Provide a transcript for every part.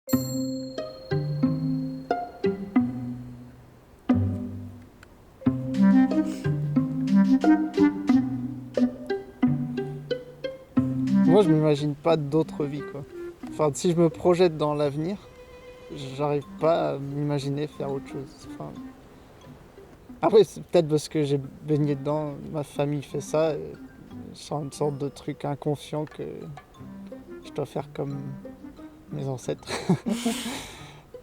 Moi, je m'imagine pas d'autre vie, quoi. Enfin, si je me projette dans l'avenir, j'arrive pas à m'imaginer faire autre chose. Enfin, après, c'est peut-être parce que j'ai baigné dedans, ma famille fait ça, et je sens une sorte de truc inconscient que je dois faire comme mes ancêtres.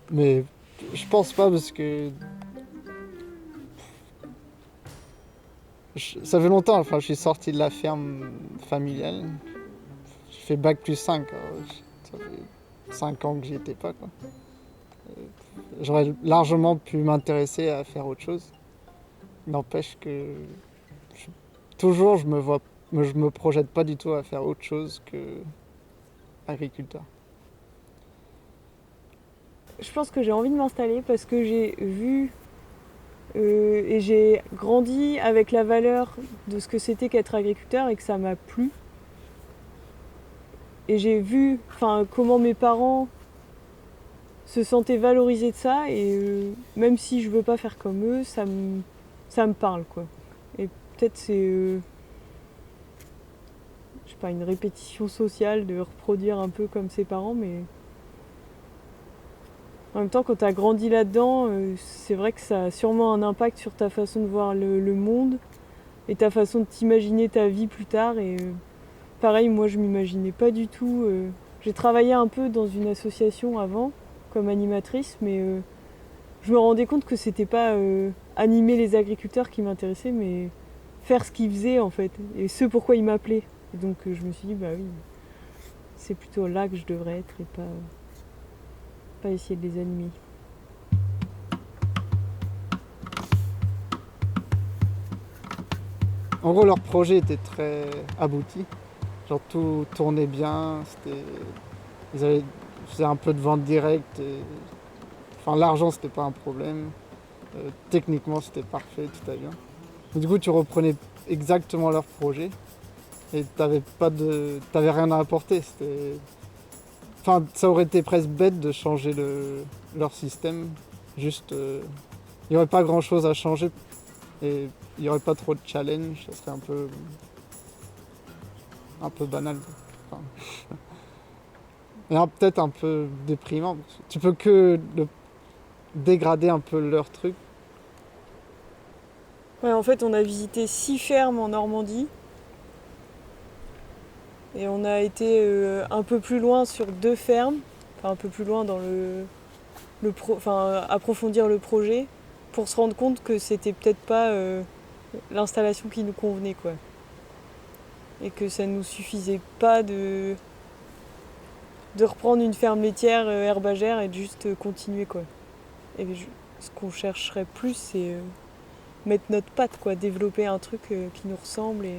Mais je pense pas parce que ça fait longtemps, enfin, je suis sorti de la ferme familiale. J'ai fait bac+5, alors ça fait 5 ans que j'y étais pas, quoi. J'aurais largement pu m'intéresser à faire autre chose. N'empêche que je- toujours je me projette pas du tout à faire autre chose que agriculteur. Je pense que j'ai envie de m'installer parce que j'ai vu et j'ai grandi avec la valeur de ce que c'était qu'être agriculteur et que ça m'a plu. Et j'ai vu comment mes parents se sentaient valorisés de ça et même si je veux pas faire comme eux, ça me parle quoi. Et peut-être c'est je sais pas, une répétition sociale de reproduire un peu comme ses parents, mais en même temps, quand tu as grandi là-dedans, c'est vrai que ça a sûrement un impact sur ta façon de voir le monde et ta façon de t'imaginer ta vie plus tard. Et pareil, moi, je m'imaginais pas du tout. J'ai travaillé un peu dans une association avant, comme animatrice, mais je me rendais compte que c'était pas animer les agriculteurs qui m'intéressait, mais faire ce qu'ils faisaient en fait, et ce pourquoi ils m'appelaient. Et donc je me suis dit, bah oui, c'est plutôt là que je devrais être et pas essayer de les animer. En gros, leur projet était très abouti. Genre tout tournait bien. Ils faisaient un peu de vente directe. Enfin, l'argent, c'était pas un problème. Techniquement, c'était parfait, tout allait bien. Et du coup, tu reprenais exactement leur projet et t'avais rien à apporter. Enfin, ça aurait été presque bête de changer leur système. Juste, il n'y aurait pas grand-chose à changer et il n'y aurait pas trop de challenge. Ça serait un peu banal. Enfin, et peut-être un peu déprimant. Tu peux que dégrader un peu leur truc. Ouais, en fait, on a visité 6 fermes en Normandie et on a été un peu plus loin sur 2 fermes, enfin un peu plus loin dans approfondir le projet pour se rendre compte que c'était peut-être pas l'installation qui nous convenait quoi, et que ça nous suffisait pas de reprendre une ferme laitière herbagère et de juste continuer quoi. Et ce qu'on chercherait plus, c'est mettre notre patte quoi, développer un truc qui nous ressemble et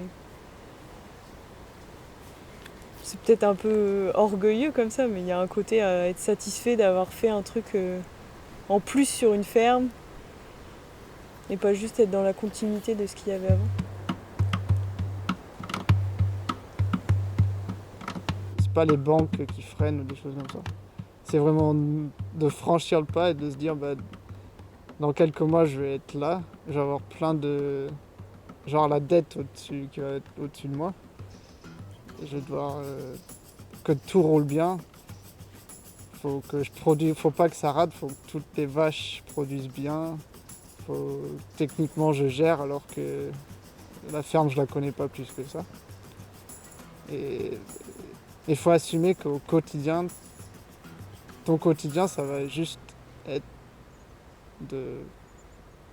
c'est peut-être un peu orgueilleux comme ça, mais il y a un côté à être satisfait d'avoir fait un truc en plus sur une ferme et pas juste être dans la continuité de ce qu'il y avait avant. C'est pas les banques qui freinent ou des choses comme ça. C'est vraiment de franchir le pas et de se dire, bah, dans quelques mois, je vais être là. Je vais avoir plein de. Genre la dette au-dessus, qui va être au-dessus de moi. Et je vais devoir que tout roule bien. Faut pas que ça rate. Faut que toutes les vaches produisent bien. Techniquement, je gère alors que la ferme, je la connais pas plus que ça. Et il faut assumer qu'au quotidien, ton quotidien, ça va juste être de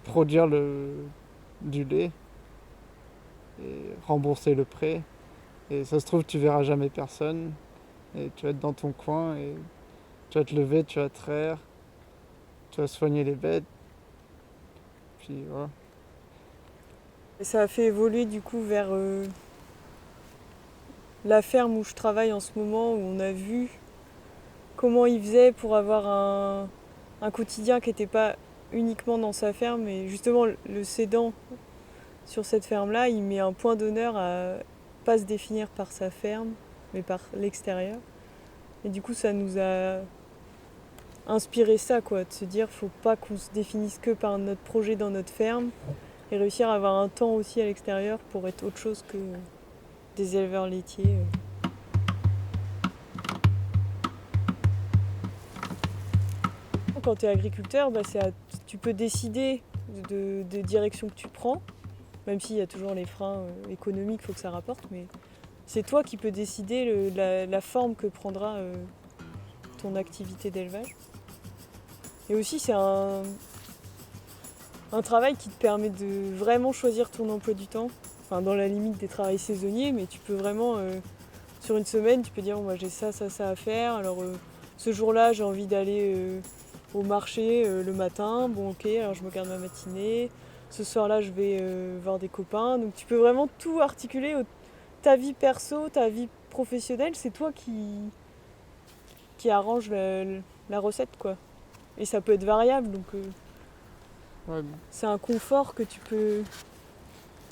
produire du lait et rembourser le prêt. Et ça se trouve, tu verras jamais personne. Et tu vas être dans ton coin et tu vas te lever, tu vas traire, tu vas soigner les bêtes. Puis voilà. Et ça a fait évoluer du coup vers la ferme où je travaille en ce moment, où on a vu comment il faisait pour avoir un quotidien qui n'était pas uniquement dans sa ferme. Et justement, le cédant sur cette ferme-là, il met un point d'honneur à pas se définir par sa ferme, mais par l'extérieur. Et du coup, ça nous a inspirer ça, quoi, de se dire faut pas qu'on se définisse que par notre projet dans notre ferme et réussir à avoir un temps aussi à l'extérieur pour être autre chose que des éleveurs laitiers. Quand tu es agriculteur, tu peux décider de direction que tu prends, même s'il y a toujours les freins économiques, il faut que ça rapporte, mais c'est toi qui peux décider la forme que prendra ton activité d'élevage. Et aussi, c'est un travail qui te permet de vraiment choisir ton emploi du temps, enfin dans la limite des travails saisonniers, mais tu peux vraiment, sur une semaine, tu peux dire, bon, moi j'ai ça à faire, alors ce jour-là j'ai envie d'aller au marché le matin, bon ok, alors je me garde ma matinée, ce soir-là je vais voir des copains, donc tu peux vraiment tout articuler, ta vie perso, ta vie professionnelle, c'est toi qui arrange la recette, quoi. Et ça peut être variable, donc Ouais. c'est un confort que tu peux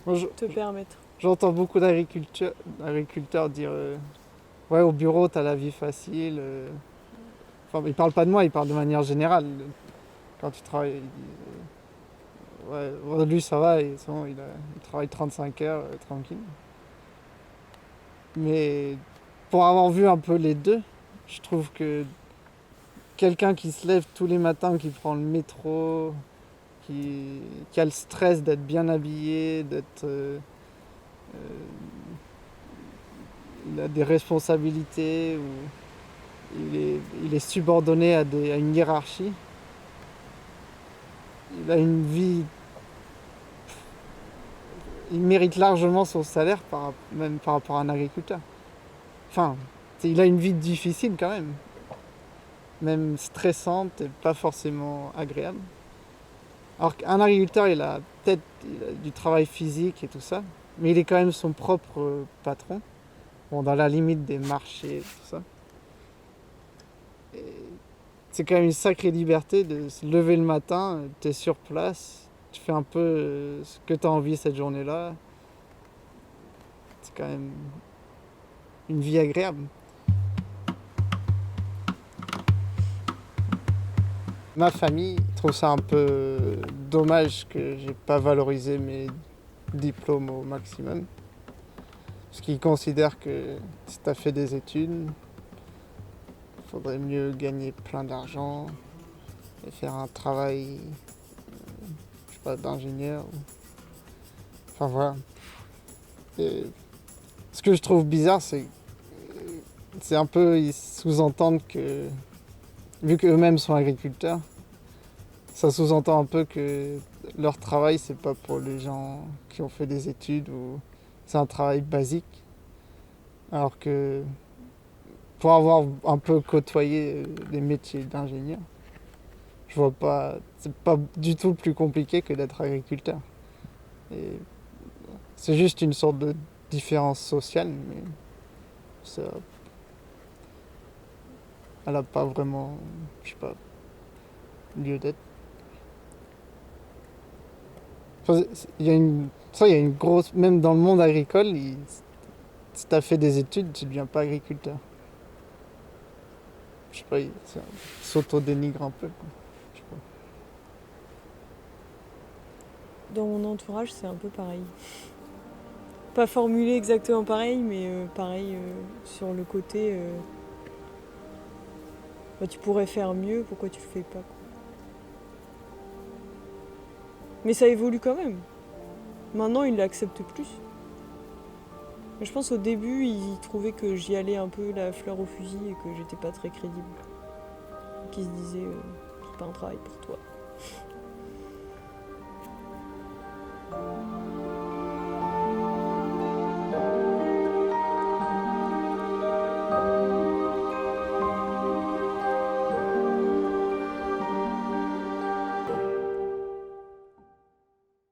Moi, te permettre. j'entends beaucoup d'agriculteurs dire ouais, au bureau, t'as la vie facile. Enfin, ils parlent pas de moi, ils parlent de manière générale. Quand tu travailles, ils disent ouais, bon, lui ça va, il travaille 35 heures tranquille. Mais pour avoir vu un peu les deux, je trouve que quelqu'un qui se lève tous les matins, qui prend le métro, qui a le stress d'être bien habillé, il a des responsabilités, ou il est subordonné à une hiérarchie. Il a une vie. Il mérite largement son salaire, même par rapport à un agriculteur. Enfin, il a une vie difficile quand même stressante et pas forcément agréable. Alors qu'un agriculteur, il a du travail physique et tout ça, mais il est quand même son propre patron. Bon, dans la limite des marchés et tout ça. Et c'est quand même une sacrée liberté de se lever le matin, tu es sur place, tu fais un peu ce que tu as envie cette journée-là. C'est quand même une vie agréable. Ma famille trouve ça un peu dommage que j'ai pas valorisé mes diplômes au maximum. Parce qu'ils considèrent que si tu as fait des études, il faudrait mieux gagner plein d'argent et faire un travail, je sais pas, d'ingénieur. Enfin voilà. Et ce que je trouve bizarre, c'est un peu, ils sous-entendent que, vu qu'eux-mêmes sont agriculteurs, ça sous-entend un peu que leur travail, c'est pas pour les gens qui ont fait des études, ou c'est un travail basique. Alors que pour avoir un peu côtoyé les métiers d'ingénieur, je vois pas, c'est pas du tout plus compliqué que d'être agriculteur. Et c'est juste une sorte de différence sociale, mais ça, elle a pas vraiment, je sais pas, lieu d'être. Enfin, il y a une grosse, même dans le monde agricole, si t'as fait des études, tu deviens pas agriculteur. Je sais pas, ça s'auto-dénigre un peu, quoi. Je sais pas. Dans mon entourage, c'est un peu pareil. Pas formulé exactement pareil, mais pareil sur le côté tu pourrais faire mieux, pourquoi tu le fais pas, quoi. Mais ça évolue quand même. Maintenant, ils l'acceptent plus. Mais je pense au début, ils trouvaient que j'y allais un peu la fleur au fusil et que j'étais pas très crédible. Qu'ils se disaient c'est pas un travail pour toi.